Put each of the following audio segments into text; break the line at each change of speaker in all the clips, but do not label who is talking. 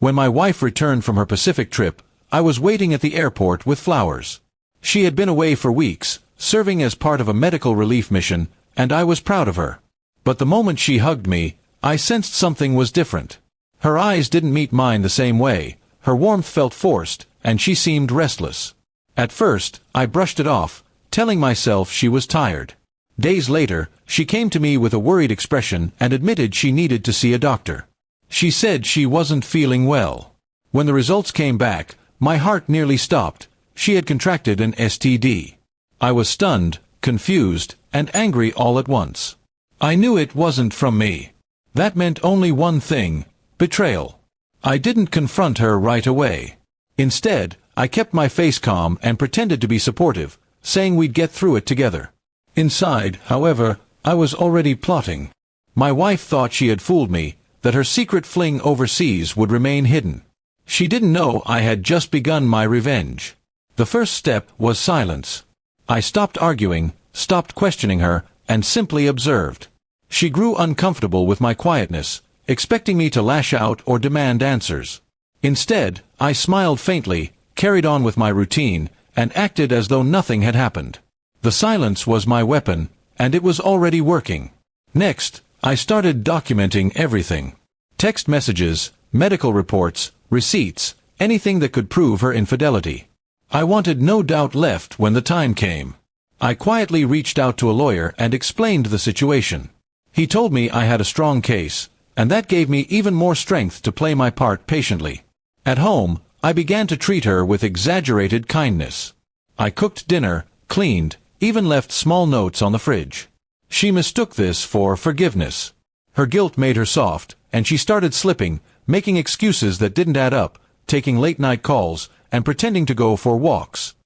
When my wife returned from her Pacific trip, I was waiting at the airport with flowers. She had been away for weeks, serving as part of a medical relief mission, and I was proud of her. But the moment she hugged me, I sensed something was different. Her eyes didn't meet mine the same way, her warmth felt forced, and she seemed restless. At first, I brushed it off, telling myself she was tired. Days later, she came to me with a worried expression and admitted she needed to see a doctor. She said she wasn't feeling well. When the results came back, my heart nearly stopped. She had contracted an STD. I was stunned, confused, and angry all at once. I knew it wasn't from me. That meant only one thing: betrayal. I didn't confront her right away. Instead, I kept my face calm and pretended to be supportive, saying we'd get through it together. Inside, however, I was already plotting. My wife thought she had fooled me, that her secret fling overseas would remain hidden. She didn't know I had just begun my revenge. The first step was silence. I stopped arguing, stopped questioning her, and simply observed. She grew uncomfortable with my quietness, expecting me to lash out or demand answers. Instead, I smiled faintly, carried on with my routine, and acted as though nothing had happened. The silence was my weapon, and it was already working. Next, I started documenting everything. Text messages, medical reports, receipts, anything that could prove her infidelity. I wanted no doubt left when the time came. I quietly reached out to a lawyer and explained the situation. He told me I had a strong case, and that gave me even more strength to play my part patiently. At home, I began to treat her with exaggerated kindness. I cooked dinner, cleaned, even left small notes on the fridge. She mistook this for forgiveness. Her guilt made her soft, and she started slipping, making excuses that didn't add up, taking late-night calls, and pretending to go for walks.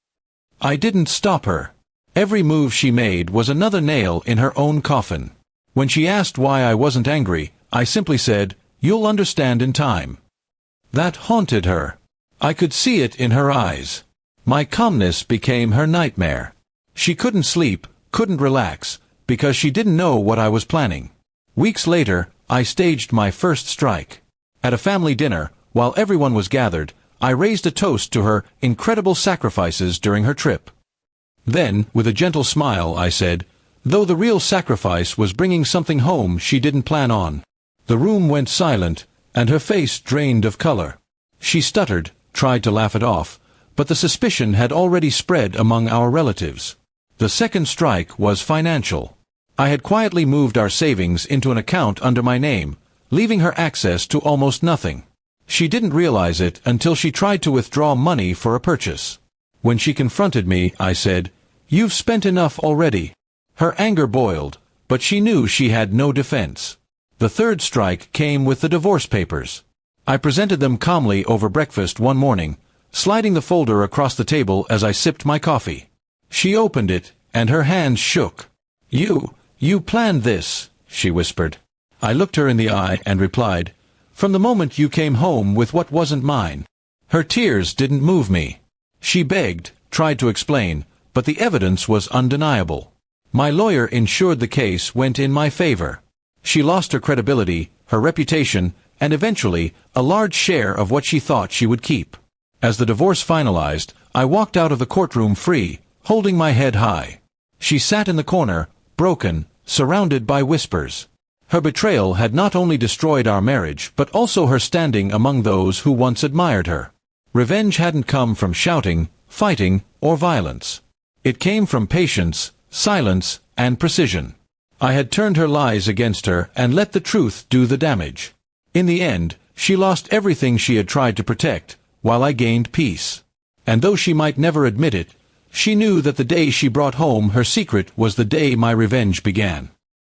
I didn't stop her. Every move she made was another nail in her own coffin. When she asked why I wasn't angry, I simply said, "You'll understand in time." That haunted her. I could see it in her eyes. My calmness became her nightmare. She couldn't sleep, couldn't relax, because she didn't know what I was planning. Weeks later, I staged my first strike. At a family dinner, while everyone was gathered, I raised a toast to her incredible sacrifices during her trip. Then, with a gentle smile, I said, though the real sacrifice was bringing something home she didn't plan on. The room went silent, and her face drained of color. She stuttered, tried to laugh it off, but the suspicion had already spread among our relatives. The second strike was financial. I had quietly moved our savings into an account under my name, leaving her access to almost nothing. She didn't realize it until she tried to withdraw money for a purchase. When she confronted me, I said, "You've spent enough already." Her anger boiled, but she knew she had no defense. The third strike came with the divorce papers. I presented them calmly over breakfast one morning, sliding the folder across the table as I sipped my coffee. She opened it, and her hands shook. You planned this," she whispered. I looked her in the eye and replied, "From the moment you came home with what wasn't mine." Her tears didn't move me. She begged, tried to explain, but the evidence was undeniable. My lawyer ensured the case went in my favor. She lost her credibility, her reputation, and eventually, a large share of what she thought she would keep. As the divorce finalized, I walked out of the courtroom free, holding my head high. She sat in the corner, broken, surrounded by whispers. Her betrayal had not only destroyed our marriage but also her standing among those who once admired her. Revenge hadn't come from shouting, fighting, or violence. It came from patience, silence, and precision. I had turned her lies against her and let the truth do the damage. In the end, she lost everything she had tried to protect, while I gained peace. And though she might never admit it, she knew that the day she brought home her secret was the day my revenge began.